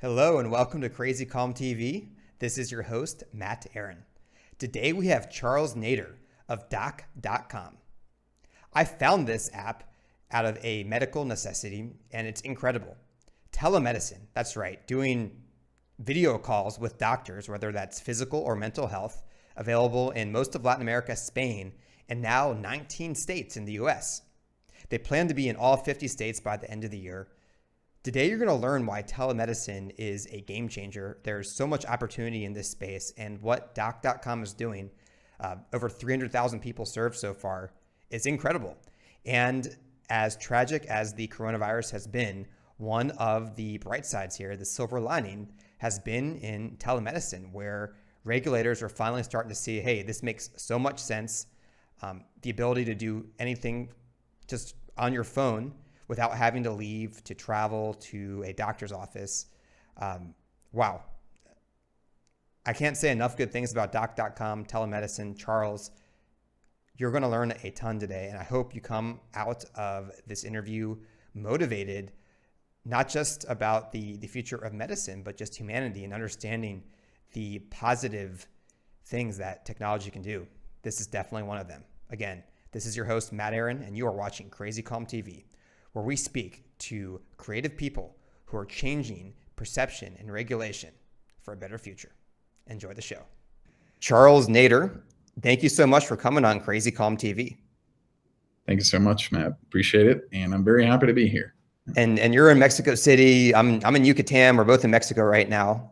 Hello and welcome to Crazy Calm TV. This is your host, Matt Aaron. Today we have Charles Nadir of doc.com. I found this app out of a medical necessity and it's incredible. Telemedicine, that's right, doing video calls with doctors, whether that's physical or mental health, available in most of Latin America, Spain, and now 19 states in the US. They plan to be in all 50 states by the end of the year. Today, you're going to learn why telemedicine is a game changer. There's so much opportunity in this space, and what doc.com is doing, over 300,000 people served so far, is incredible. And as tragic as the coronavirus has been, one of the bright sides here, the silver lining, has been in telemedicine, where regulators are finally starting to see, hey, this makes so much sense. The ability to do anything just on your phone without having to leave to travel to a doctor's office. Wow. I can't say enough good things about doc.com, telemedicine. Charles, you're going to learn a ton today, and I hope you come out of this interview motivated, not just about the future of medicine, but just humanity and understanding the positive things that technology can do. This is definitely one of them. Again, this is your host, Matt Aaron, and you are watching Crazy Calm TV, where we speak to creative people who are changing perception and regulation for a better future. Enjoy the show. Charles Nadir, thank you so much for coming on Crazy Calm TV. Thank you so much, Matt. Appreciate it. And I'm very happy to be here. And you're in Mexico City. I'm in Yucatan. We're both in Mexico right now.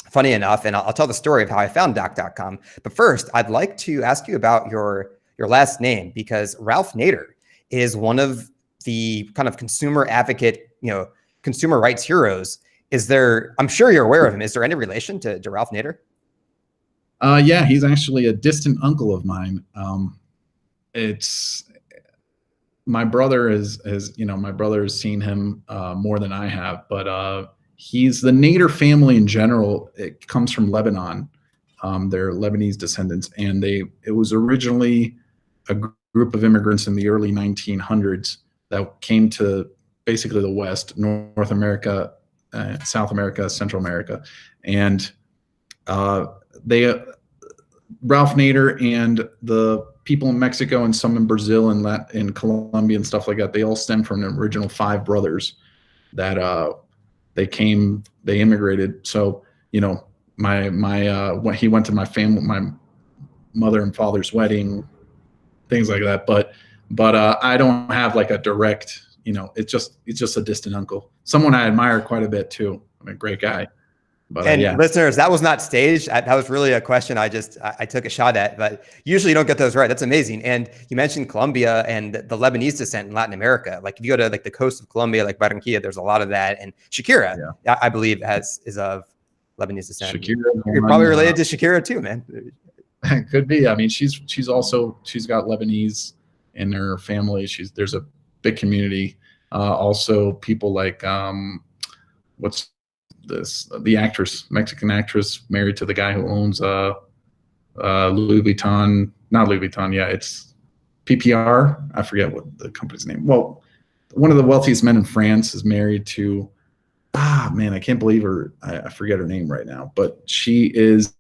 Funny enough, and I'll tell the story of how I found doc.com. But first, I'd like to ask you about your last name, because Ralph Nader is one of the kind of consumer advocate, consumer rights heroes. I'm sure you're aware of him. Is there any relation to Ralph Nader? Yeah, he's actually a distant uncle of mine. It's my brother my brother has seen him more than I have, but he's the Nader family in general. It comes from Lebanon. They're Lebanese descendants, and it was originally a group of immigrants in the early 1900s that came to basically the West, North America, South America, Central America. And Ralph Nader and the people in Mexico and some in Brazil and in Colombia and stuff like that, they all stem from the original 5 brothers that they immigrated. So, when he went to my mother and father's wedding, things like that. But I don't have like a direct, it's just a distant uncle. Someone I admire quite a bit too. I'm a great guy. But yeah. Listeners, that was not staged. That was really a question I took a shot at, but usually you don't get those right. That's amazing. And you mentioned Colombia and the Lebanese descent in Latin America. Like if you go to like the coast of Colombia, like Barranquilla, there's a lot of that. And Shakira, I believe is of Lebanese descent. Shakira, you're probably related to Shakira too, man. Could be. I mean, she's got Lebanese in her family. There's a big community. Also people like, what's this? The actress, Mexican actress, married to the guy who owns Louis Vuitton. Not Louis Vuitton. Yeah, it's PPR. I forget what the company's name. Well, one of the wealthiest men in France is married to. I can't believe her. I forget her name right now. But she is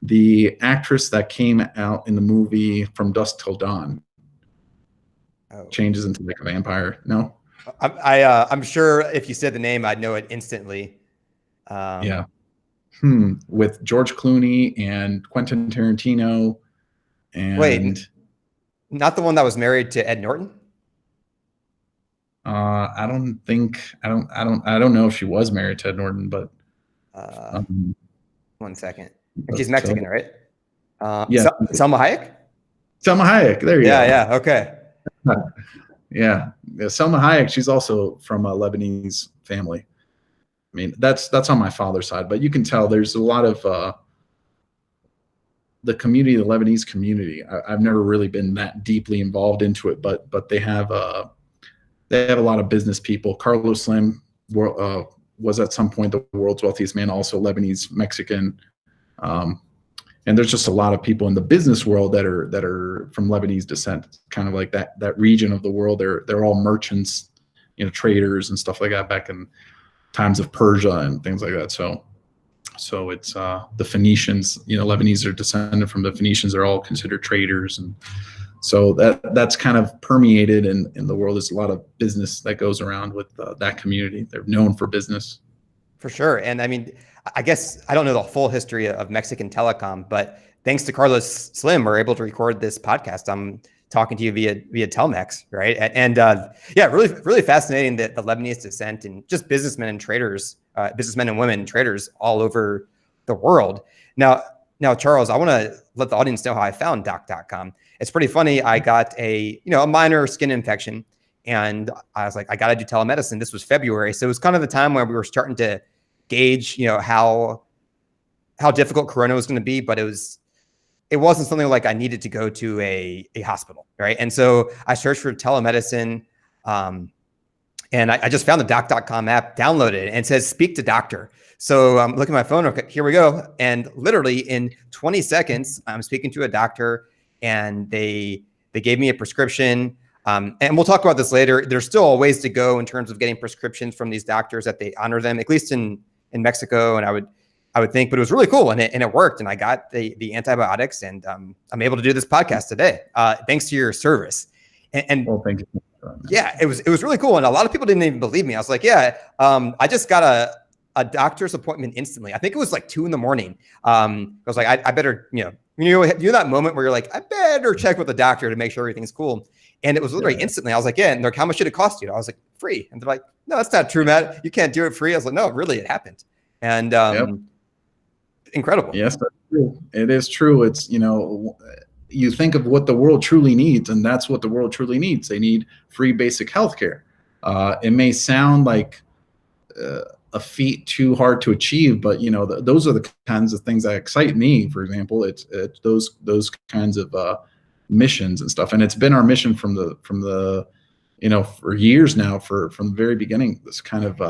the actress that came out in the movie From Dusk Till Dawn. Changes into like a vampire. No, I'm sure if you said the name, I'd know it instantly. Yeah. With George Clooney and Quentin Tarantino. And wait, not the one that was married to Ed Norton? I don't know if she was married to Ed Norton, but 1 second. She's Mexican, right? Yeah. Selma Hayek? Selma Hayek. There you go. Yeah. Okay. Yeah. Selma Hayek. She's also from a Lebanese family. I mean, that's on my father's side, but you can tell there's a lot of the community, the Lebanese community. I've never really been that deeply involved into it, but they have a lot of business people. Carlos Slim was at some point the world's wealthiest man, also Lebanese Mexican. And there's just a lot of people in the business world that are from Lebanese descent, kind of like that region of the world. They're all merchants, traders and stuff like that back in times of Persia and things like that. So it's the Phoenicians, Lebanese are descended from the Phoenicians. They're all considered traders. And so that's kind of permeated in the world. There's a lot of business that goes around with that community. They're known for business. For sure. And I mean, I guess I don't know the full history of Mexican telecom, but thanks to Carlos Slim, we're able to record this podcast. I'm talking to you via Telmex, right? And yeah, really fascinating that the Lebanese descent and just businessmen and traders, businessmen and women traders all over the world. Now, Charles, I want to let the audience know how I found doc.com. It's pretty funny. I got a minor skin infection, and I was like, I got to do telemedicine. This was February, so it was kind of the time where we were starting to gauge, how difficult Corona was going to be, but it wasn't something like I needed to go to a hospital, right? And so I searched for telemedicine, and I just found the doc.com app, downloaded it, and it says speak to doctor. So I'm looking at my phone. Okay, here we go. And literally in 20 seconds, I'm speaking to a doctor, and they gave me a prescription. And we'll talk about this later. There's still a ways to go in terms of getting prescriptions from these doctors, that they honor them, at least in Mexico. And I would think, but it was really cool, and it worked. And I got the antibiotics, and I'm able to do this podcast today, thanks to your service. And well, thank you. Yeah, it was really cool. And a lot of people didn't even believe me. I was like, yeah, I just got a doctor's appointment instantly. I think it was like 2 a.m. I was like, I better, you're that moment where you're like, I better check with the doctor to make sure everything's cool. And it was literally instantly. I was like, yeah. And they're like, how much did it cost you? I was like, free. And they're like, no, that's not true, Matt. You can't do it free. I was like, no, really, it happened. And incredible. Yes, that's true. It is true. It's, you think of what the world truly needs, and that's what the world truly needs. They need free basic healthcare. It may sound like a feat too hard to achieve, but those are the kinds of things that excite me. For example, it's those kinds of missions and stuff, and it's been our mission from the for years now, from the very beginning. This kind of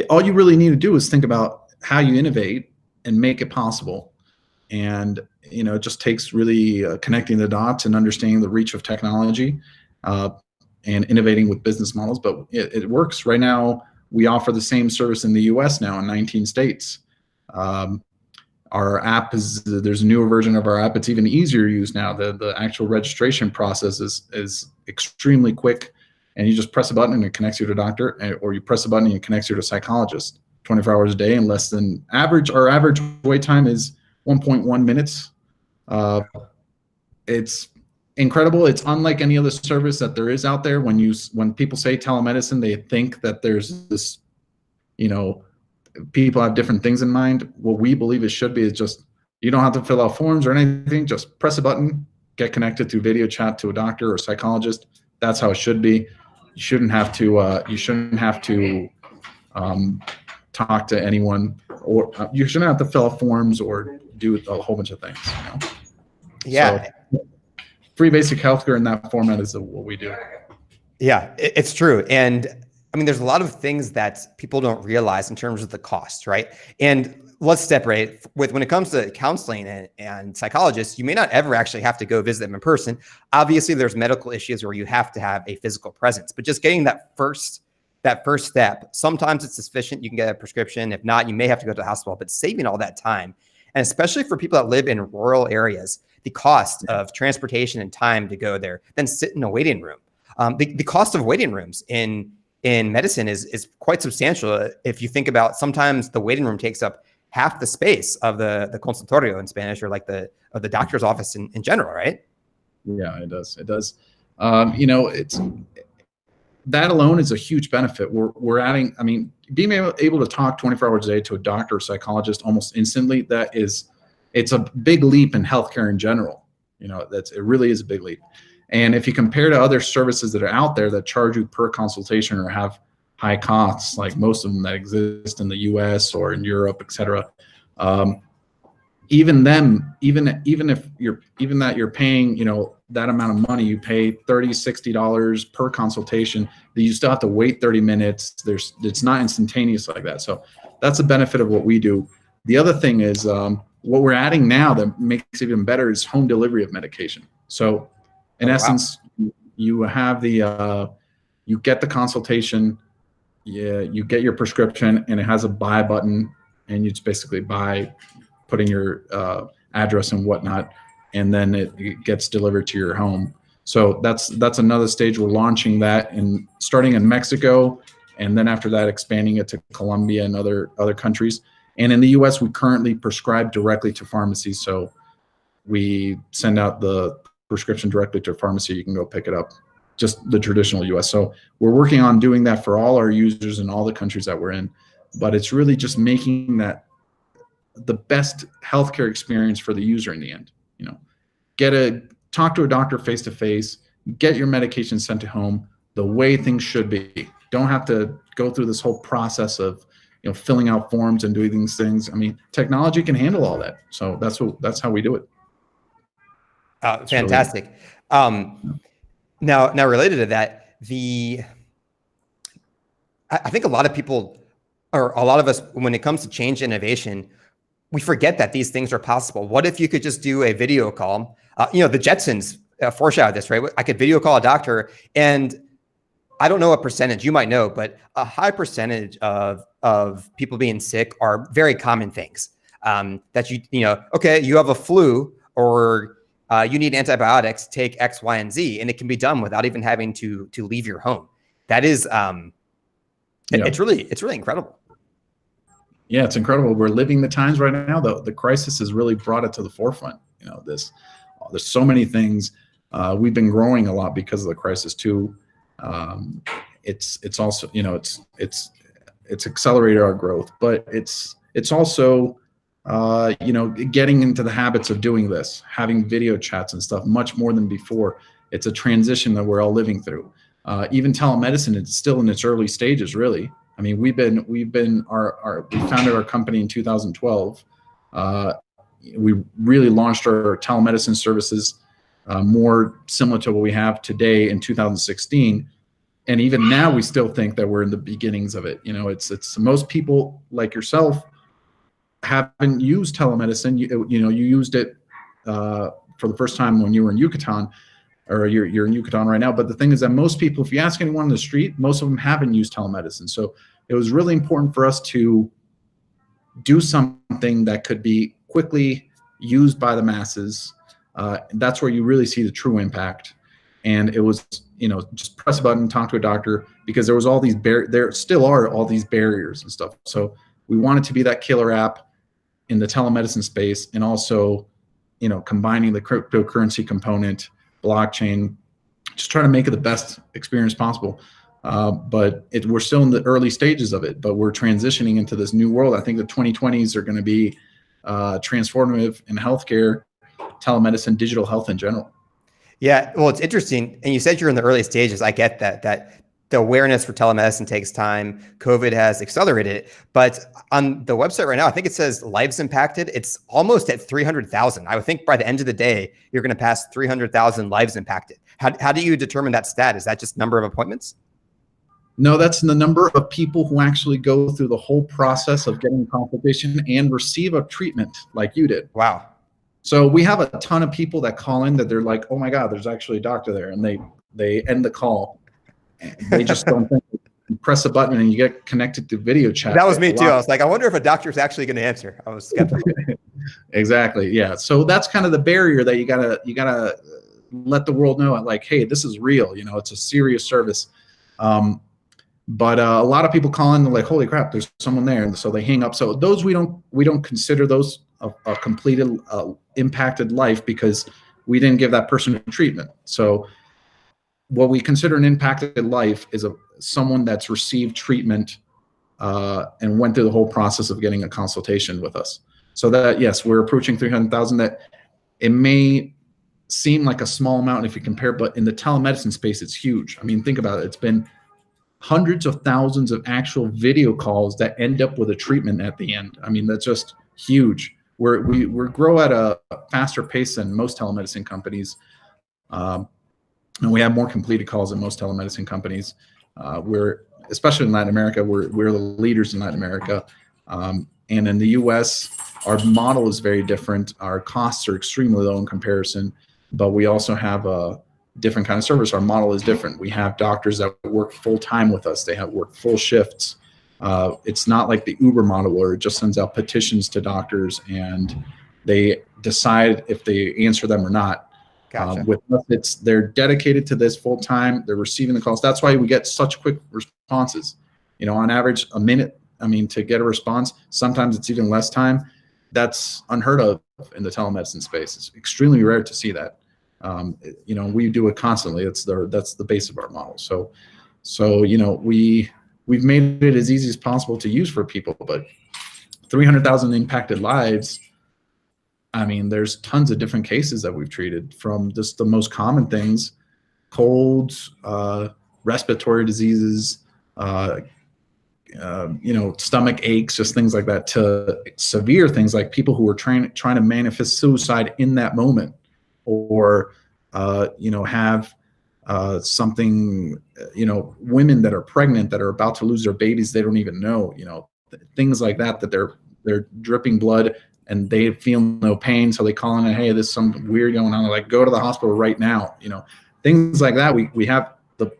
all you really need to do is think about how you innovate and make it possible. And it just takes really connecting the dots and understanding the reach of technology and innovating with business models. But it works. Right now, we offer the same service in the US now in 19 states. Our app there's a newer version of our app. It's even easier to use now. The actual registration process is extremely quick, and you just press a button and it connects you to a doctor, or you press a button and it connects you to a psychologist 24 hours a day in less than average. Our average wait time is 1.1 minutes. It's incredible. It's unlike any other service that there is out there. When people say telemedicine, they think that there's this, people have different things in mind. What we believe it should be is just, you don't have to fill out forms or anything. Just press a button, get connected through video chat to a doctor or a psychologist. That's how it should be. You shouldn't have to talk to anyone, or you shouldn't have to fill out forms or do a whole bunch of things. Yeah. So, free basic healthcare in that format is what we do. Yeah, it's true. And I mean, there's a lot of things that people don't realize in terms of the cost, right? And let's separate when it comes to counseling and psychologists, you may not ever actually have to go visit them in person. Obviously, there's medical issues where you have to have a physical presence, but just getting that first step, sometimes it's sufficient. You can get a prescription. If not, you may have to go to the hospital, but saving all that time. And especially for people that live in rural areas, the cost of transportation and time to go there, then sit in a waiting room. The cost of waiting rooms in medicine is quite substantial. If you think about, sometimes the waiting room takes up half the space of the consultorio in Spanish, or like the doctor's office in general, right? Yeah, it does. It does. It's that alone is a huge benefit. We're adding, being able to talk 24 hours a day to a doctor or psychologist almost instantly, it's a big leap in healthcare in general. It really is a big leap. And if you compare to other services that are out there that charge you per consultation or have high costs, like most of them that exist in the US or in Europe, et cetera, even if you're paying, that amount of money, you pay $30-$60 per consultation, that you still have to wait 30 minutes. It's not instantaneous like that. So that's the benefit of what we do. The other thing is what we're adding now that makes it even better is home delivery of medication. So in essence, you have you get the consultation, you get your prescription, and it has a buy button, and you just basically buy, put in your address and whatnot, and then it gets delivered to your home. So that's another stage. We're launching that and starting in Mexico, and then after that expanding it to Colombia and other countries. And in the US, we currently prescribe directly to pharmacies. So we send out the prescription directly to a pharmacy. You can go pick it up, just the traditional US. So we're working on doing that for all our users in all the countries that we're in. But it's really just making that the best healthcare experience for the user in the end. You know, talk to a doctor face to face, get your medication sent to home the way things should be. Don't have to go through this whole process of, you know, filling out forms and doing these things. I mean, technology can handle all that. So that's how we do it. Fantastic. Now related to that, I think a lot of people, or a lot of us, when it comes to change innovation, we forget that these things are possible. What if you could just do a video call? You know, the Jetsons foreshadowed this, right? I could video call a doctor, and I don't know a percentage, you might know, but a high percentage of people being sick are very common things that you know, okay, you have a flu, or you need antibiotics, take X, Y, and Z, and it can be done without even having to leave your home. That is, it's really incredible. Yeah, it's incredible. We're living the times right now. The crisis has really brought it to the forefront. You know, there's so many things. We've been growing a lot because of the crisis too. It's also, you know, it's accelerated our growth, but it's also, you know, getting into the habits of doing this, having video chats and stuff much more than before. It's a transition that we're all living through. Even telemedicine, it's still in its early stages, really. I mean, we founded our company in 2012. We really launched our telemedicine services more similar to what we have today in 2016. And even now, we still think that we're in the beginnings of it. You know, it's most people like yourself haven't used telemedicine. You know, you used it for the first time when you were in Yucatan, or you're in Yucatan right now. But the thing is that most people, if you ask anyone on the street, most of them haven't used telemedicine. So it was really important for us to do something that could be quickly used by the masses. That's where you really see the true impact. And it was, you know, just press a button, talk to a doctor, because there was all these there still are all these barriers and stuff. So we wanted to be that killer app in the telemedicine space, and also, you know, combining the cryptocurrency component, blockchain, just trying to make it the best experience possible. But we're still in the early stages of it, but we're transitioning into this new world. I think the 2020s are going to be transformative in healthcare, telemedicine, digital health in general. Yeah, well, it's interesting. And you said you're in the early stages. I get that the awareness for telemedicine takes time. COVID has accelerated it. But on the website right now, I think it says lives impacted. It's almost at 300,000. I would think by the end of the day, you're going to pass 300,000 lives impacted. How do you determine that stat? Is that just number of appointments? No, that's the number of people who actually go through the whole process of getting a consultation and receive a treatment like you did. Wow. So we have a ton of people that call in that they're like, oh my God, there's actually a doctor there. And they end the call. They just don't think. You press a button and you get connected to video chat. That was me too. I was like, I wonder if a doctor's actually going to answer. I was skeptical. Exactly. Yeah. So that's kind of the barrier that you gotta let the world know, like, hey, this is real. You know, it's a serious service. But a lot of people call in, they're like, holy crap, there's someone there. And so they hang up. So those we don't consider those a completed impacted life, because we didn't give that person treatment. So what we consider an impacted life is someone that's received treatment and went through the whole process of getting a consultation with us. So that, yes, we're approaching 300,000. That it may seem like a small amount if you compare, but in the telemedicine space, it's huge. I mean, think about it. It's been hundreds of thousands of actual video calls that end up with a treatment at the end. I mean, that's just huge. We grow at a faster pace than most telemedicine companies. And we have more completed calls than most telemedicine companies. We're, especially in Latin America, we're the leaders in Latin America. And in the US, our model is very different. Our costs are extremely low in comparison, but we also have a different kind of service. Our model is different. We have doctors that work full time with us. They have work full shifts. It's not like the Uber model where it just sends out petitions to doctors and they decide if they answer them or not. Gotcha. With us, they're dedicated to this full time. They're receiving the calls. That's why we get such quick responses. On average, a minute. To get a response, sometimes it's even less time. That's unheard of in the telemedicine space. It's extremely rare to see that. We do it constantly. That's the base of our model. So we've made it as easy as possible to use for people. But 300,000 impacted lives. There's tons of different cases that we've treated, from just the most common things, colds, respiratory diseases, stomach aches, just things like that, to severe things like people who are trying to manifest suicide in that moment, or have something, women that are pregnant that are about to lose their babies, they don't even know, things like that they're dripping blood and they feel no pain, so they call in and, hey, there's some weird going on. They're like, go to the hospital right now. Things like that. We have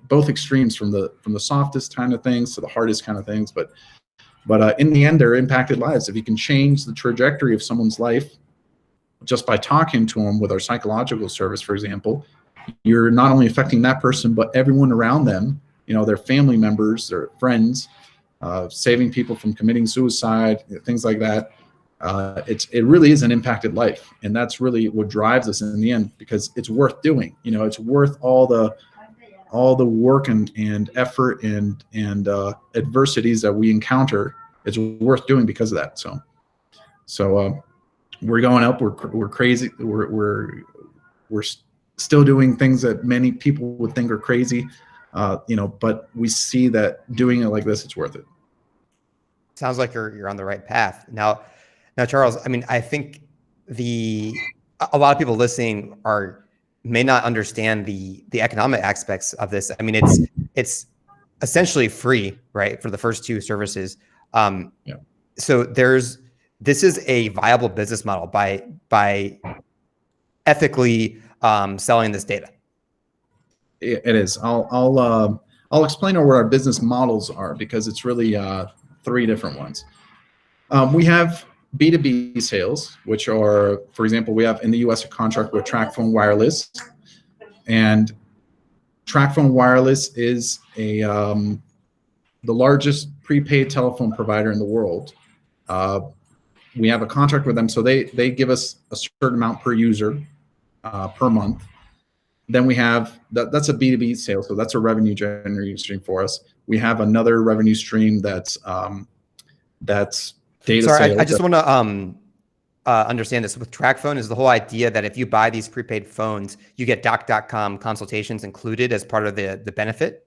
both extremes, from the softest kind of things to the hardest kind of things. But in the end, they're impacted lives. If you can change the trajectory of someone's life just by talking to them with our psychological service, for example, you're not only affecting that person, but everyone around them, their family members, their friends, saving people from committing suicide, things like that. It really is an impacted life. And that's really what drives us in the end, because it's worth doing. It's worth all the work and effort and adversities that we encounter. It's worth doing because of that. So we're going up. We're crazy. We're still doing things that many people would think are crazy, but we see that doing it like this, it's worth it. Sounds like you're on the right path. Now, Charles, I think a lot of people listening may not understand the economic aspects of this. It's essentially free, right, for the first two services. So this is a viable business model by ethically selling this data. It is. I'll explain what our business models are, because it's really three different ones. We have B2B sales, which are, for example, we have in the US a contract with TracFone Wireless, and TracFone Wireless is the largest prepaid telephone provider in the world. We have a contract with them, so they give us a certain amount per user per month. Then we have that's a B2B sale, so that's a revenue generating stream for us. We have another revenue stream that's data sales. I just want to understand this. With TracFone, is the whole idea that if you buy these prepaid phones, you get doc.com consultations included as part of the benefit?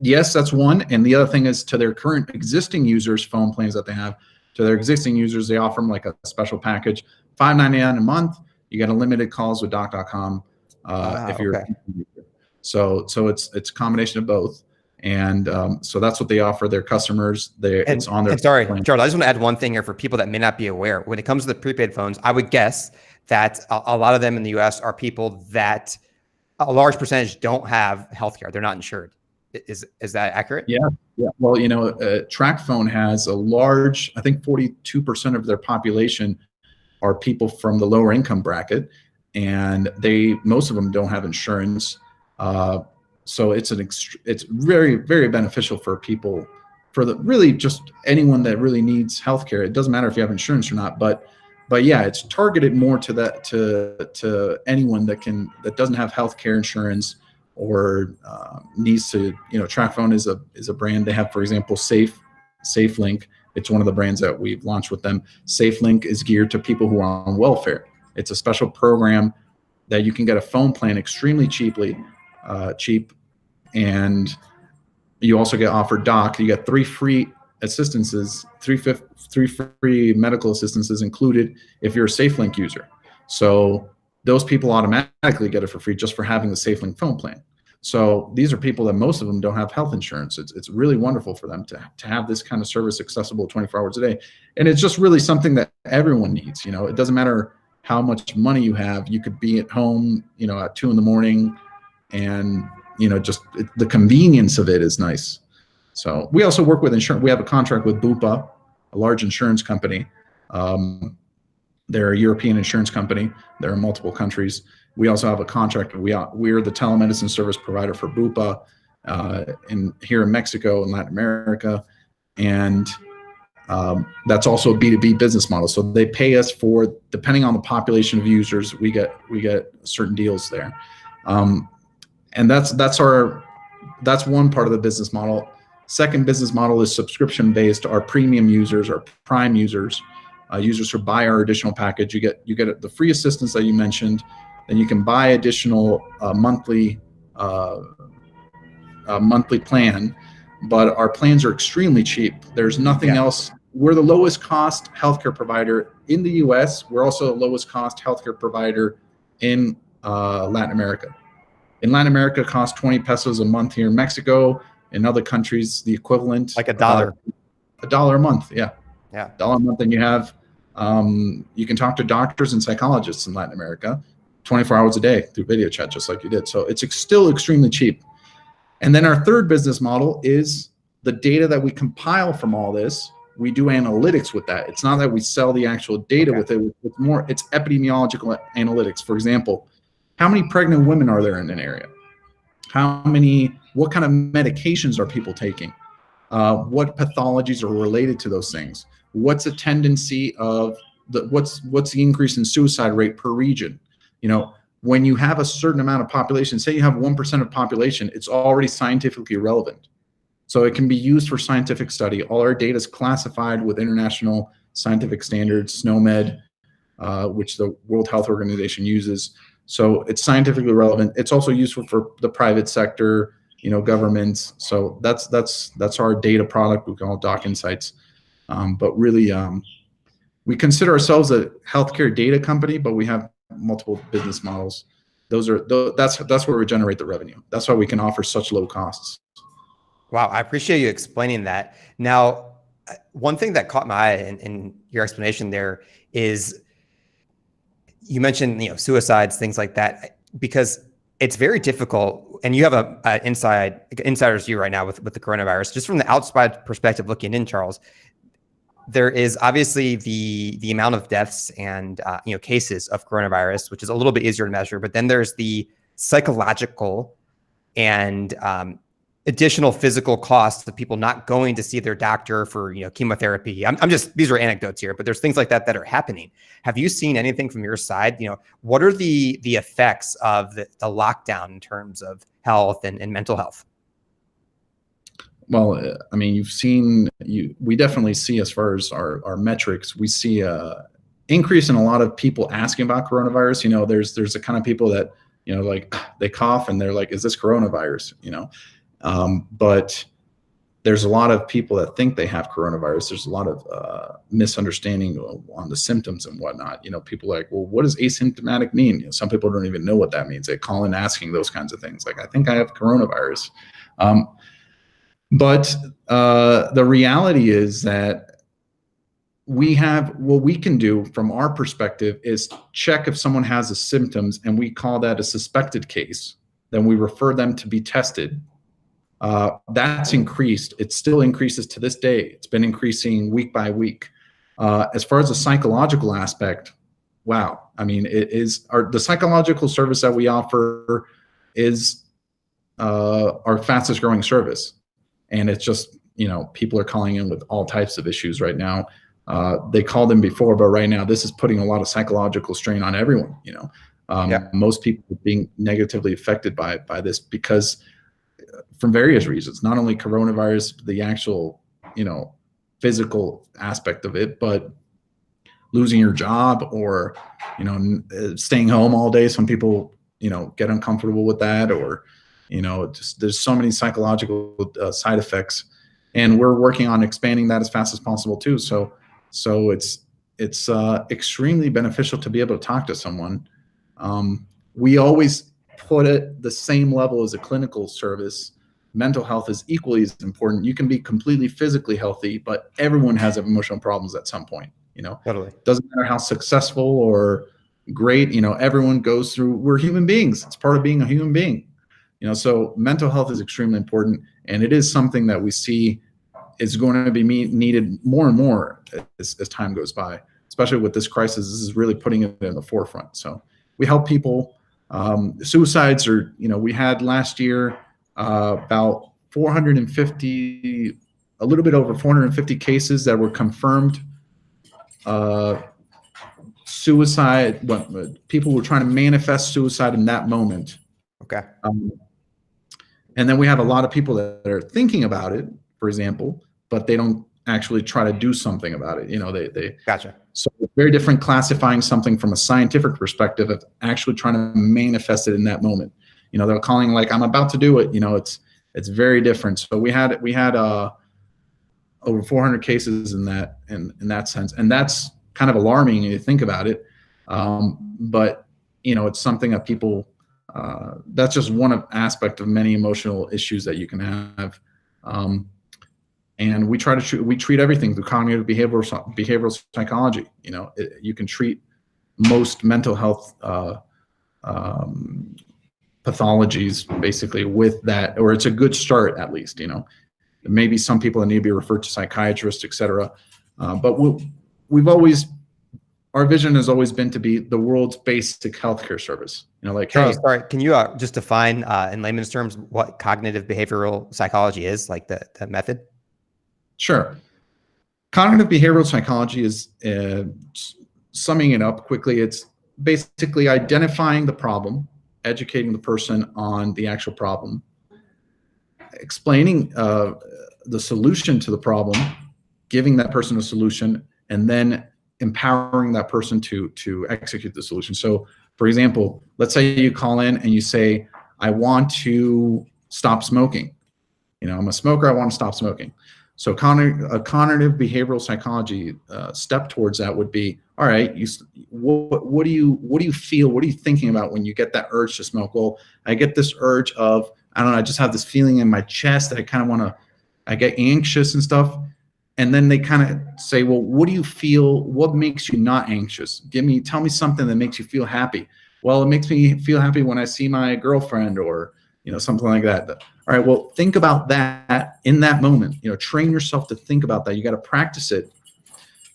Yes, that's one. And the other thing is, to their current existing users, phone plans that they have, to their existing users, they offer them like a special package, $5.99 a month. You get unlimited calls with doc.com if you're okay. So it's a combination of both. And so that's what they offer their customers. It's on their sorry, plan. Charles, I just want to add one thing here for people that may not be aware. When it comes to the prepaid phones, I would guess that a lot of them in the US are people that a large percentage don't have healthcare. They're not insured. Is that accurate? Yeah. Well, TracFone has a large, I think 42% of their population are people from the lower income bracket, and most of them don't have insurance. So it's very, very beneficial for people, really just anyone that really needs healthcare. It doesn't matter if you have insurance or not, but yeah, it's targeted more to anyone that doesn't have healthcare insurance or needs to. TracFone is a brand. They have, for example, SafeLink. It's one of the brands that we've launched with them. SafeLink is geared to people who are on welfare. It's a special program that you can get a phone plan extremely cheap, and you also get offered doc. You get 3 free assistances, 3 free medical assistances included if you're a SafeLink user. So those people automatically get it for free just for having the SafeLink phone plan. So these are people that most of them don't have health insurance. It's really wonderful for them to have this kind of service accessible 24 hours a day. And it's just really something that everyone needs. It doesn't matter how much money you have. You could be at home, at 2 a.m, and just the convenience of it is nice. So we also work with insurance. We have a contract with Bupa, a large insurance company. They're a European insurance company. They're in multiple countries. We also have a contract. We're the telemedicine service provider for Bupa here in Mexico and Latin America, and that's also a B2B business model. So they pay us for, depending on the population of users, we get certain deals there, and that's one part of the business model. Second business model is subscription based. Our premium users, our prime users, users who buy our additional package, you get the free assistance that you mentioned. Then you can buy additional monthly plan, but our plans are extremely cheap. There's nothing else. We're the lowest cost healthcare provider in the US. We're also the lowest cost healthcare provider in Latin America. In Latin America, it costs 20 pesos a month. Here in Mexico, in other countries, the equivalent, like $1. $1 a month. Yeah. $1 a month. And you have, you can talk to doctors and psychologists in Latin America 24 hours a day through video chat, just like you did. So it's still extremely cheap. And then our third business model is the data that we compile from all this. We do analytics with that. It's not that we sell the actual data with it. It's epidemiological analytics. For example, how many pregnant women are there in an area? What kind of medications are people taking? What pathologies are related to those things? What's the tendency of what's the increase in suicide rate per region? When you have a certain amount of population, say you have 1% of population, it's already scientifically relevant. So it can be used for scientific study. All our data is classified with international scientific standards, SNOMED, which the World Health Organization uses. So it's scientifically relevant. It's also useful for the private sector, governments. So that's our data product. We call it Doc Insights. But really, we consider ourselves a healthcare data company, but we have multiple business models. That's where we generate the revenue. That's why we can offer such low costs. Wow, I appreciate you explaining that. Now, one thing that caught my eye in your explanation there is you mentioned, suicides, things like that, because it's very difficult. And you have a insider's view right now with the coronavirus. Just from the outside perspective, looking in, Charles, there is obviously the amount of deaths and cases of coronavirus, which is a little bit easier to measure. But then there's the psychological and additional physical costs of people not going to see their doctor for chemotherapy. I'm just, these are anecdotes here, but there's things like that are happening. Have you seen anything from your side? What are the effects of the lockdown in terms of health and mental health? Well, I mean, we definitely see, as far as our metrics, we see a increase in a lot of people asking about coronavirus. There's the kind of people that, like they cough and they're like, is this coronavirus? But there's a lot of people that think they have coronavirus. There's a lot of misunderstanding on the symptoms and whatnot. People are like, well, what does asymptomatic mean? Some people don't even know what that means. They call in asking those kinds of things. Like, I think I have coronavirus. But the reality is that what we can do from our perspective is check if someone has the symptoms, and we call that a suspected case. Then we refer them to be tested. That's increased. It still increases to this day. It's been increasing week by week. As far as the psychological aspect, wow. I mean, the psychological service that we offer is our fastest growing service. And it's just, people are calling in with all types of issues right now. They called in before, but right now this is putting a lot of psychological strain on everyone. Most people are being negatively affected by this because from various reasons, not only coronavirus, the actual, physical aspect of it, but losing your job or, staying home all day. Some people, get uncomfortable with that, or, just there's so many psychological side effects, and we're working on expanding that as fast as possible too. So it's extremely beneficial to be able to talk to someone. We always put it the same level as a clinical service. Mental health is equally as important. You can be completely physically healthy, but everyone has emotional problems at some point. Totally. Doesn't matter how successful or great. Everyone goes through, we're human beings. It's part of being a human being. So mental health is extremely important, and it is something that we see is going to be needed more and more as time goes by, especially with this crisis. This is really putting it in the forefront. So we help people. Suicides are, we had last year about 450, a little bit over 450 cases that were confirmed suicide. People were trying to manifest suicide in that moment. Okay. And then we have a lot of people that are thinking about it, for example, but they don't actually try to do something about it. They Gotcha. So it's very different classifying something from a scientific perspective of actually trying to manifest it in that moment. They're calling like, I'm about to do it. It's very different. So we had over 400 cases in that sense, and that's kind of alarming when you think about it. But it's something that people. That's just one aspect of many emotional issues that you can have. And we treat everything through cognitive behavioral psychology. You can treat most mental health pathologies basically with that, or it's a good start at least. Maybe some people that need to be referred to psychiatrists, et cetera. But our vision has always been to be the world's basic healthcare service. Charles, sorry, can you just define in layman's terms what cognitive behavioral psychology is, like the method? Sure. Cognitive behavioral psychology is, summing it up quickly, it's basically identifying the problem, educating the person on the actual problem, explaining the solution to the problem, giving that person a solution, and then empowering that person to execute the solution. So, for example, let's say you call in and you say, I want to stop smoking. I'm a smoker, I want to stop smoking. So a cognitive behavioral psychology step towards that would be, all right, what do you feel? What are you thinking about when you get that urge to smoke? Well, I get this urge of, I don't know, I just have this feeling in my chest that I kind of want to, I get anxious and stuff. And then they kind of say, well, what do you feel? What makes you not anxious? Tell me something that makes you feel happy. Well, it makes me feel happy when I see my girlfriend, or, something like that. All right, well, think about that in that moment. Train yourself to think about that. You got to practice it.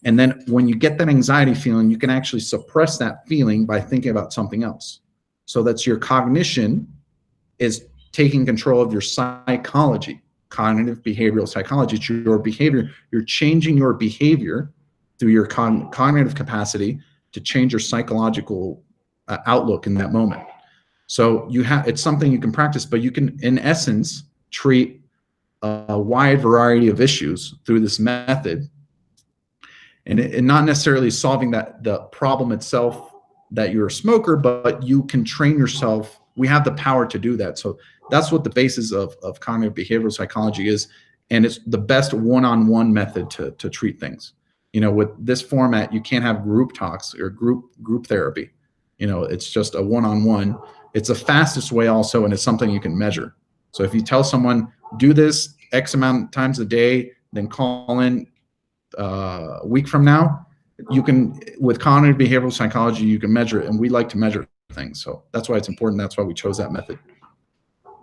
And then when you get that anxiety feeling, you can actually suppress that feeling by thinking about something else. So that's your cognition is taking control of your psychology. Cognitive behavioral psychology. It's your behavior. You're changing your behavior through your cognitive capacity to change your psychological outlook in that moment. So it's something you can practice, but you can, in essence, treat a wide variety of issues through this method, and not necessarily solving the problem itself that you're a smoker, but you can train yourself. We have the power to do that. So that's what the basis of cognitive behavioral psychology is. And it's the best one-on-one method to treat things. With this format, you can't have group talks or group therapy. It's just a one-on-one. It's the fastest way also, and it's something you can measure. So if you tell someone, do this X amount of times a day, then call in a week from now, you can, with cognitive behavioral psychology, you can measure it, and we like to measure things. So that's why it's important. That's why we chose that method.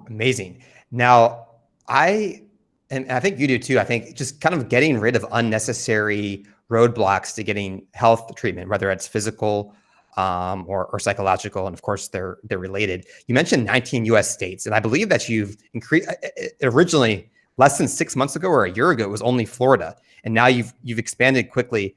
Amazing. Now, and I think you do too, I think just kind of getting rid of unnecessary roadblocks to getting health treatment, whether it's physical or psychological, and of course they're related. You mentioned 19 U.S. states, and I believe that you've increased. Originally, less than 6 months ago or a year ago, it was only Florida, and now you've expanded quickly.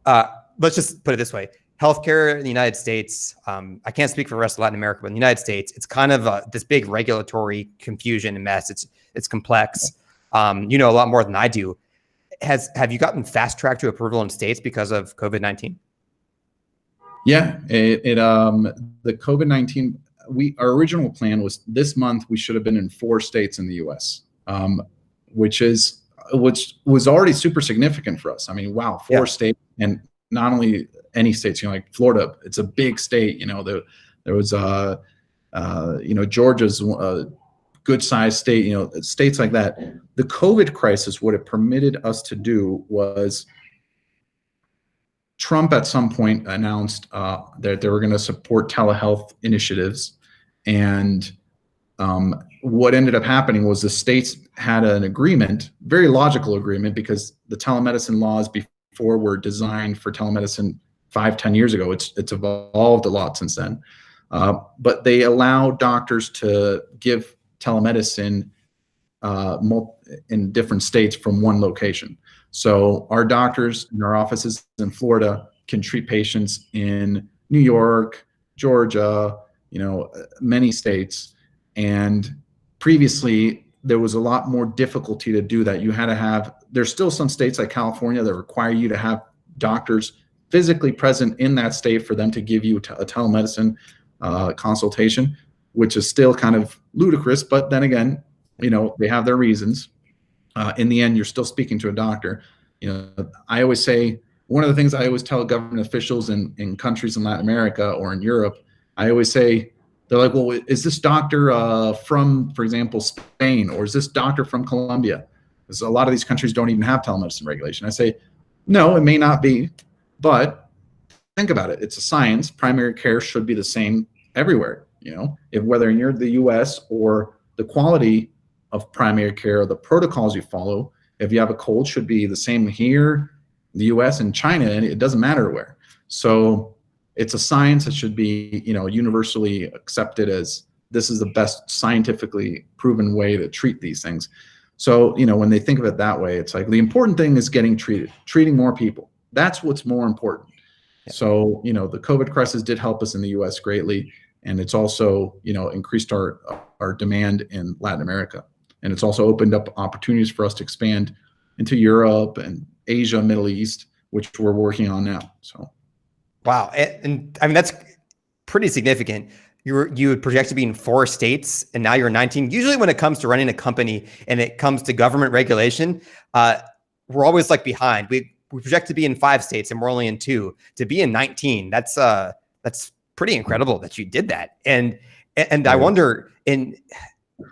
Let's just put it this way: healthcare in the United States. I can't speak for the rest of Latin America, but in the United States, it's kind of this big regulatory confusion and mess. It's complex. You know a lot more than I do. Have you gotten fast tracked to approval in states because of COVID-19? Yeah, the COVID-19. Our original plan was this month we should have been in 4 states in the U.S., which was already super significant for us. I mean, wow, 4 states, and not only any states. Like Florida, it's a big state. There was Georgia's a good sized state. States like that. The COVID crisis, what it permitted us to do was Trump at some point announced that they were going to support telehealth initiatives, and what ended up happening was the states had an agreement, very logical agreement, because the telemedicine laws before were designed for telemedicine 5-10 years ago. It's evolved a lot since then, but they allow doctors to give telemedicine in different states from one location. So our doctors in our offices in Florida can treat patients in New York, Georgia, many states. And previously, there was a lot more difficulty to do that. You had to have, there's still some states like California that require you to have doctors physically present in that state for them to give you a telemedicine consultation, which is still kind of ludicrous. But then again, they have their reasons. In the end, you're still speaking to a doctor. I always say, one of the things I always tell government officials in countries in Latin America or in Europe, I always say, they're like, well, is this doctor from, for example, Spain, or is this doctor from Colombia? Because a lot of these countries don't even have telemedicine regulation. I say, no, it may not be, but think about it. It's a science. Primary care should be the same everywhere. If whether you're in the U.S. or the quality of primary care or the protocols you follow, if you have a cold, should be the same here, the U.S. and China, and it doesn't matter where. So it's a science that should be, universally accepted as this is the best scientifically proven way to treat these things. So, when they think of it that way, it's like the important thing is treating more people. That's what's more important. Yeah. So, the COVID crisis did help us in the U.S. greatly, and it's also, increased our demand in Latin America. And it's also opened up opportunities for us to expand into Europe and Asia, Middle East, which we're working on now. So. Wow. And I mean, that's pretty significant. You would project to be in 4 states, and now you're in 19. Usually when it comes to running a company and it comes to government regulation, we're always like behind. We project to be in 5 states and we're only in 2. To be in 19, that's pretty incredible that you did that. And I wonder,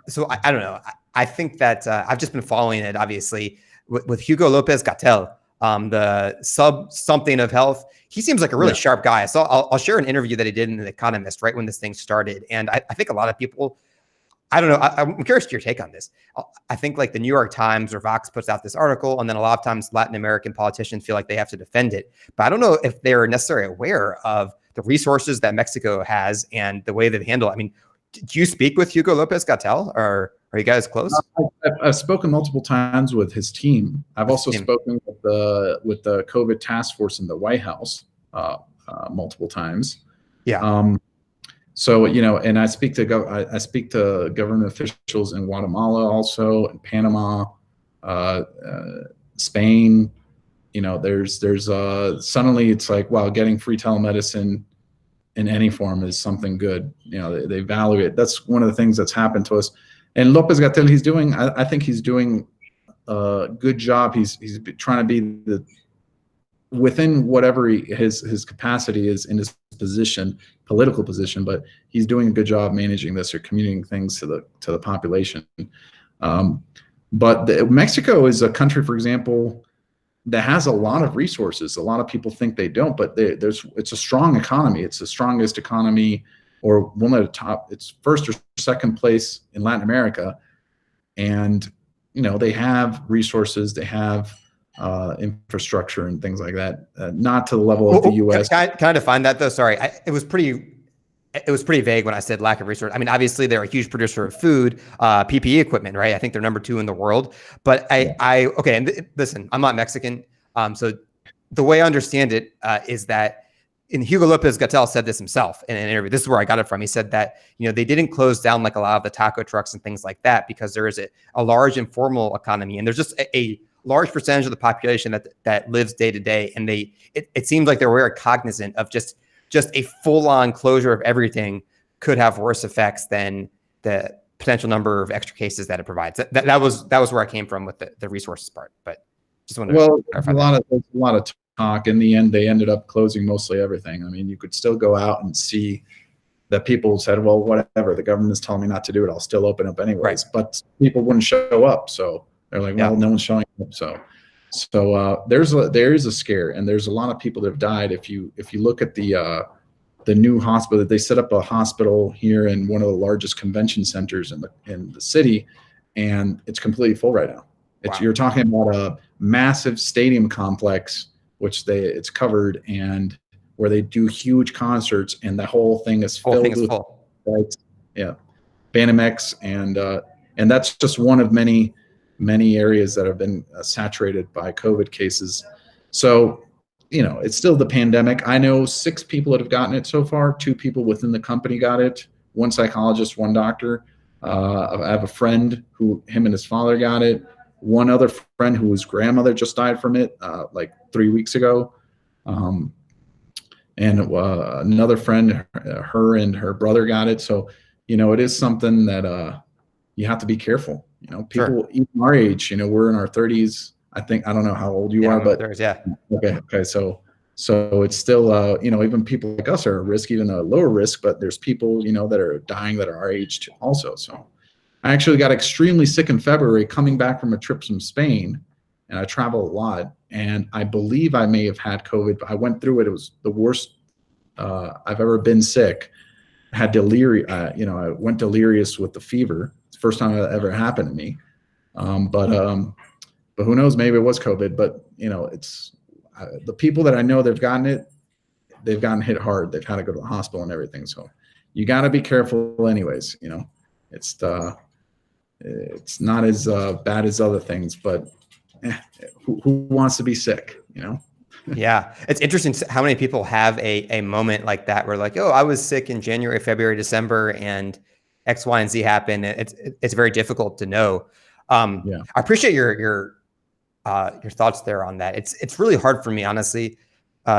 so I don't know. I think that I've just been following it, obviously, with Hugo Lopez-Gatell, the something of health. He seems like a really sharp guy. So I'll share an interview that he did in The Economist right when this thing started. And I think a lot of people, I don't know, I'm curious to your take on this. I think like the New York Times or Vox puts out this article, and then a lot of times Latin American politicians feel like they have to defend it. But I don't know if they're necessarily aware of the resources that Mexico has and the way they handle it. I mean, do you speak with Hugo Lopez-Gatell, or are you guys close? I've spoken multiple times with his team. I've also spoken with the COVID task force in the White House multiple times. Yeah. So and I speak to government officials in Guatemala, also in Panama, Spain. There's suddenly it's like, wow, getting free telemedicine in any form is something good. They value it. That's one of the things that's happened to us. And Lopez-Gatell, I think he's doing a good job. He's trying to be within whatever his capacity is in his political position, but he's doing a good job managing this or communicating things to the population. But Mexico is a country, for example, that has a lot of resources. A lot of people think they don't, but it's a strong economy. It's the strongest economy, or one of the top. It's first or second place in Latin America, and they have resources. They have infrastructure and things like that. Not to the level of the U.S. Can I define that though? Sorry, it was pretty vague when I said lack of resource. I mean, obviously they're a huge producer of food, PPE equipment, right? I think they're number 2 in the world. But okay. And listen, I'm not Mexican, so the way I understand it is that. And Hugo Lopez-Gatell said this himself in an interview. This is where I got it from. He said that, they didn't close down like a lot of the taco trucks and things like that because there is a large informal economy, and there's just a large percentage of the population that lives day to day. And it seems like they're very cognizant of just a full-on closure of everything could have worse effects than the potential number of extra cases that it provides. That was where I came from with the resources part. But just wanted to clarify a lot of talk. In the end, they ended up closing mostly everything. I mean, you could still go out and see that people said, well, whatever, the government is telling me not to do it, I'll still open up anyways. Right. But people wouldn't show up. So they're like, well, no one's showing up. So there is a scare, and there's a lot of people that have died. If you look at the new hospital, they set up a hospital here in one of the largest convention centers in the city, and it's completely full right now. Wow. You're talking about a massive stadium complex, which it's covered, and where they do huge concerts, and the whole thing is filled with lights. Yeah, Banamex, and that's just one of many areas that have been saturated by COVID cases. So, it's still the pandemic. I know 6 people that have gotten it so far. 2 people within the company got it. 1 psychologist, 1 doctor. I have a friend him and his father got it. 1 other friend whose grandmother just died from it like 3 weeks ago. And another friend, her and her brother got it. So, it is something that you have to be careful. People Sure. even our age, we're in our 30s. I don't know how old you are, but okay. So it's still, even people like us are at risk, even a lower risk, but there's people, that are dying that are our age also. So I actually got extremely sick in February coming back from a trip from Spain, and I travel a lot. And I believe I may have had COVID. I went through it. It was the worst I've ever been sick. I had delirium. I went delirious with the fever. It's the first time that ever happened to me. But who knows? Maybe it was COVID. But it's the people that I know they've gotten it. They've gotten hit hard. They've had to go to the hospital and everything. So you got to be careful, anyways. It's not as bad as other things, but who wants to be sick? Yeah, it's interesting how many people have a moment like that where like, oh, I was sick in January, February, December, and X, Y, and Z happened. It's very difficult to know. I appreciate your thoughts there on that. It's really hard for me, honestly,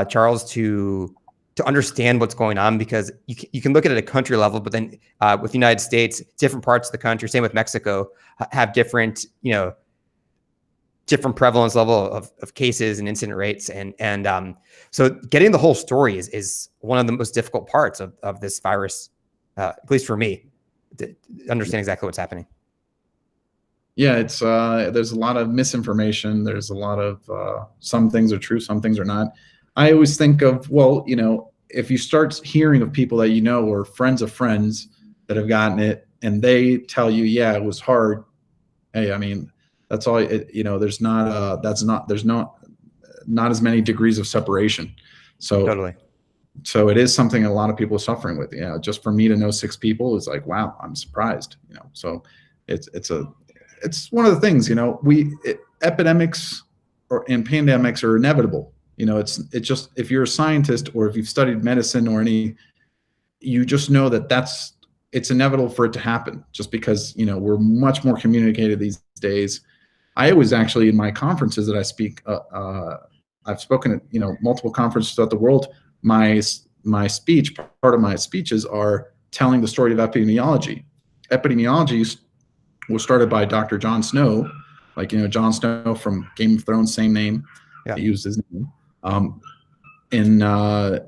Charles, to understand what's going on, because you can look at it at a country level, but then with the United States, different parts of the country, same with Mexico, have different different prevalence level of cases and incident rates. And so getting the whole story is one of the most difficult parts of this virus, at least for me, to understand exactly what's happening. Yeah, it's there's a lot of misinformation. There's a lot of some things are true, some things are not. I always think of, well, if you start hearing of people that or friends of friends that have gotten it, and they tell you, yeah, it was hard. Hey, I mean, that's all. There's not there's not as many degrees of separation. So totally. So it is something a lot of people are suffering with. Just for me to know 6 people is like, wow, I'm surprised. So it's one of the things. Epidemics and pandemics are inevitable. It's just, if you're a scientist or if you've studied medicine or you just know that it's inevitable for it to happen, just because we're much more communicated these days. I always actually, in my conferences that I speak, I've spoken at multiple conferences throughout the world. My speech, part of my speeches are telling the story of epidemiology. Epidemiology was started by Dr. Jon Snow, Jon Snow from Game of Thrones, same name. Yeah. He used his name in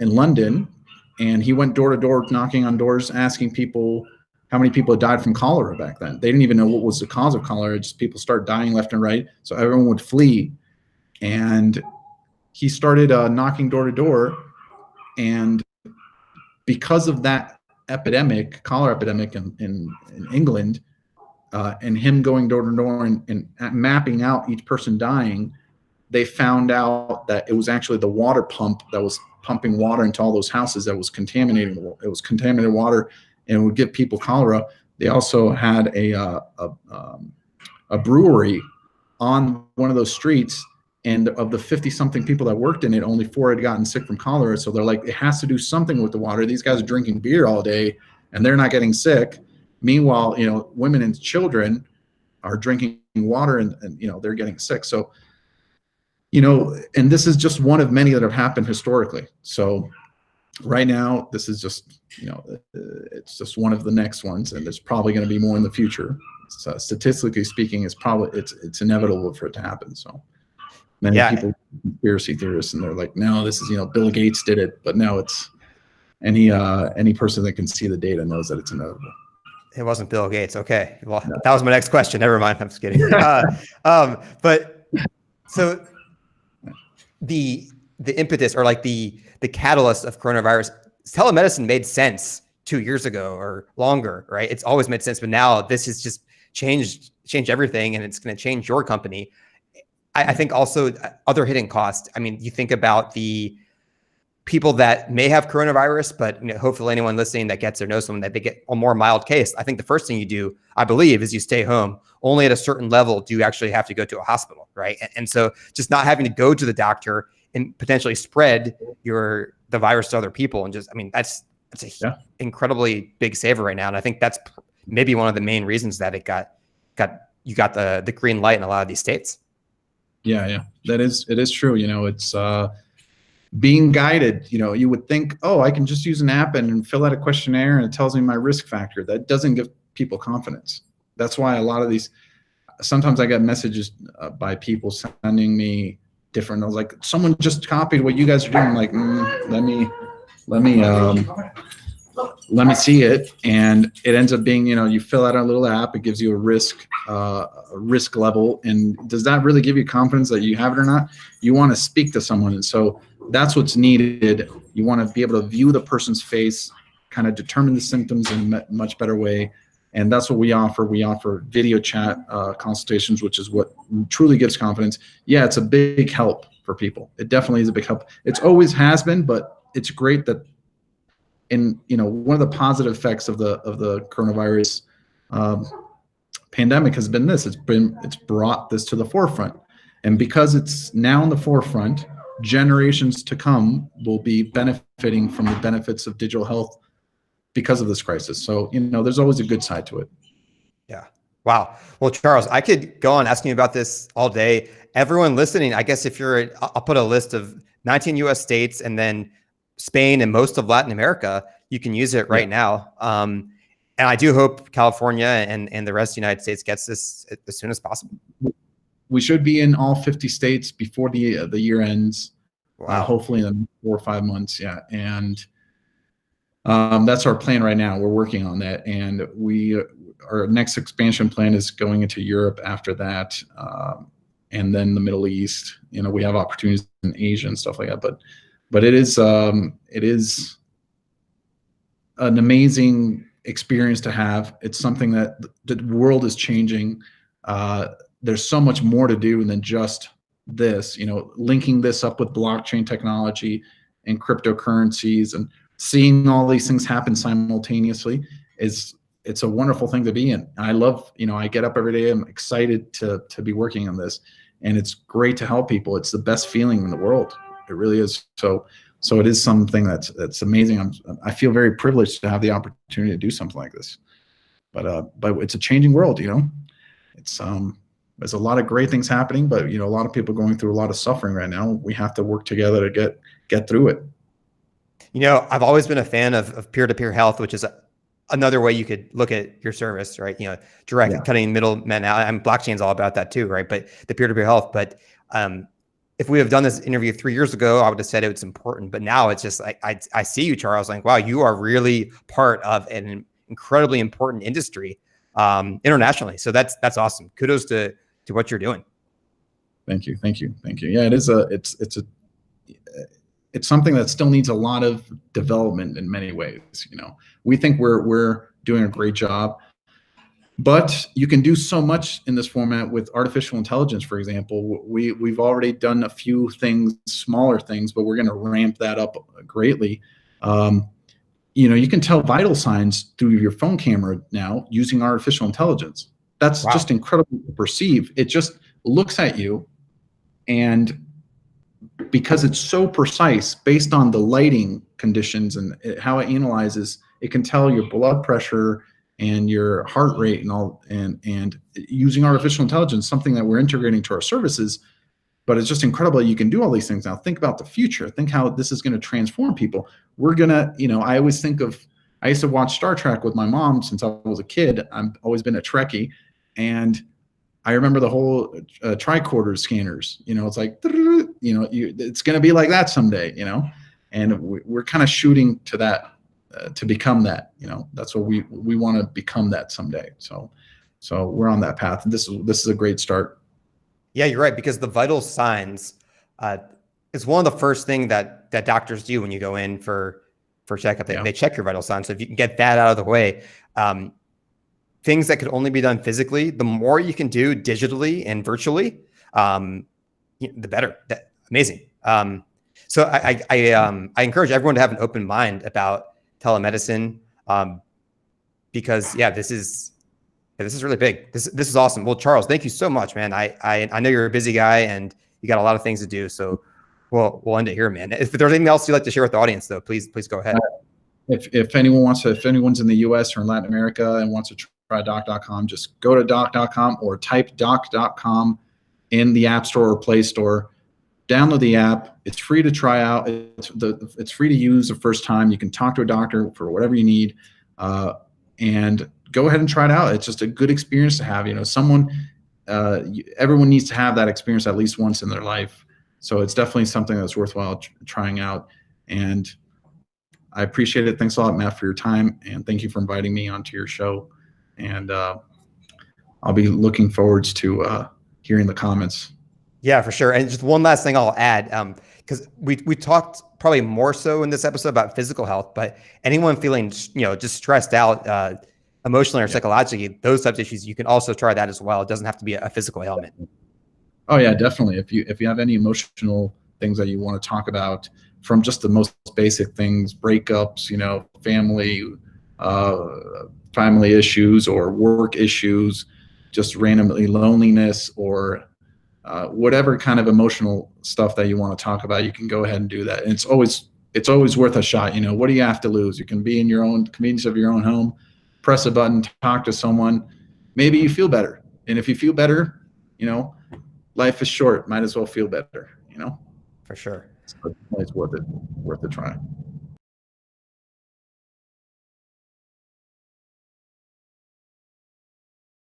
London, and he went door to door, knocking on doors, asking people how many people had died from cholera back then. They didn't even know what was the cause of cholera. Just people start dying left and right, so everyone would flee. And he started knocking door to door, and because of that epidemic, cholera epidemic in England, and him going door to door and mapping out each person dying, they found out that it was actually the water pump that was pumping water into all those houses that was contaminating. It was contaminated water, and it would give people cholera. They also had a brewery on one of those streets, and of the 50-something people that worked in it, only 4 had gotten sick from cholera. So they're like, it has to do something with the water. These guys are drinking beer all day, and they're not getting sick. Meanwhile, women and children are drinking water, and they're getting sick. So, and this is just one of many that have happened historically. So right now, this is just, it's just one of the next ones, and there's probably going to be more in the future. So statistically speaking, it's inevitable for it to happen. So many people, conspiracy theorists, and they're like, no, this is, Bill Gates did it, but no, it's any person that can see the data knows that it's inevitable. It wasn't Bill Gates. Okay. Well, that was my next question. Never mind. I'm just kidding. But so the impetus or like the catalyst of coronavirus, telemedicine made sense 2 years ago or longer, right? It's always made sense, but now this has just changed everything, and it's going to change your company. I think also other hidden costs. I mean, you think about the people that may have coronavirus, but hopefully anyone listening that gets or knows someone that they get a more mild case. I think the first thing you do, I believe, is you stay home. Only at a certain level do you actually have to go to a hospital, right? And so just not having to go to the doctor and potentially spread the virus to other people, and just, I mean, that's a incredibly big saver right now. And I think that's maybe one of the main reasons that you got the green light in a lot of these states. Yeah, it is true. It's being guided. You would think, oh, I can just use an app and fill out a questionnaire and it tells me my risk factor. That doesn't give people confidence. That's why a lot of these, sometimes I get messages by people sending me different. I was like, someone just copied what you guys are doing. I'm like, let me see it. And it ends up being, you fill out a little app, it gives you a risk level. And does that really give you confidence that you have it or not? You want to speak to someone. And so that's what's needed. You want to be able to view the person's face, kind of determine the symptoms in a much better way. And that's what we offer. We offer video chat consultations, which is what truly gives confidence. Yeah, it's a big help for people. It definitely is a big help. It's always has been, but it's great that one of the positive effects of the coronavirus pandemic has been this. It's brought this to the forefront. And because it's now in the forefront, generations to come will be benefiting from the benefits of digital health because of this crisis. So, there's always a good side to it. Yeah. Wow. Well, Charles, I could go on asking you about this all day. Everyone listening, I guess I'll put a list of 19 US states and then Spain and most of Latin America. You can use it right now. And I do hope California and the rest of the United States gets this as soon as possible. We should be in all 50 states before the year ends. Wow. Hopefully in 4 or 5 months. Yeah. And that's our plan right now. We're working on that. And our next expansion plan is going into Europe after that. And then the Middle East. We have opportunities in Asia and stuff like that. But it is an amazing experience to have. It's something that the world is changing. There's so much more to do than just this, linking this up with blockchain technology and cryptocurrencies and seeing all these things happen simultaneously it's a wonderful thing to be in. I love, I get up every day. I'm excited to be working on this, and it's great to help people. It's the best feeling in the world. It really is. So it is something that's amazing. I feel very privileged to have the opportunity to do something like this, but it's a changing world. It's there's a lot of great things happening, but a lot of people going through a lot of suffering right now. We have to work together to get through it. I've always been a fan of peer-to-peer health, which is another way you could look at your service, right? Direct cutting middlemen out. And blockchain's all about that too, right? But the peer-to-peer health. But if we have done this interview 3 years ago, I would have said it's important. But now it's just like I see you, Charles. Like, wow, you are really part of an incredibly important industry internationally. So that's awesome. Kudos to what you're doing. Thank you. Yeah, it is it's something that still needs a lot of development in many ways. We think we're doing a great job, but you can do so much in this format with artificial intelligence. For example, we've already done a few things, smaller things, but we're going to ramp that up greatly. You can tell vital signs through your phone camera now using artificial intelligence. That's just incredible to perceive. It just looks at you, and because it's so precise based on the lighting conditions and how it analyzes, it can tell your blood pressure and your heart rate and all, and using artificial intelligence, something that we're integrating to our services. But it's just incredible. You can do all these things now. Think about the future. Think how this is going to transform people. We're going to, I always think of, I used to watch Star Trek with my mom since I was a kid. I've always been a Trekkie. And I remember the whole tricorder scanners, it's like, it's going to be like that someday, and we're kind of shooting to that, to become that, that's what we want to become that someday. So we're on that path. And this is a great start. Yeah, you're right. Because the vital signs, it's one of the first things that doctors do when you go in for checkup. They check your vital signs. So if you can get that out of the way, things that could only be done physically, the more you can do digitally and virtually, the better. Amazing. So I encourage everyone to have an open mind about telemedicine, because this is really big. This is awesome. Well, Charles, thank you so much, man. I know you're a busy guy and you got a lot of things to do. So we'll end it here, man. If there's anything else you'd like to share with the audience, though, please go ahead. If anyone's in the US or in Latin America and wants to try doc.com, just go to doc.com or type doc.com in the App Store or Play Store. Download the app. It's free to try out. It's free to use the first time. You can talk to a doctor for whatever you need, and go ahead and try it out. It's just a good experience to have. Everyone needs to have that experience at least once in their life. So it's definitely something that's worthwhile trying out. And I appreciate it. Thanks a lot, Matt, for your time, and thank you for inviting me onto your show. And I'll be looking forward to hearing the comments. Yeah, for sure. And just one last thing I'll add, because we talked probably more so in this episode about physical health, but anyone feeling just stressed out emotionally or psychologically, those types of issues, you can also try that as well. It doesn't have to be a physical ailment. Oh yeah, definitely. If you have any emotional things that you want to talk about, from just the most basic things, breakups, family issues or work issues, just randomly loneliness, or whatever kind of emotional stuff that you want to talk about, you can go ahead and do that. And it's always worth a shot. What do you have to lose? You can be in your own convenience of your own home, press a button, talk to someone. Maybe you feel better. And if you feel better, life is short. Might as well feel better, For sure. So it's worth it trying.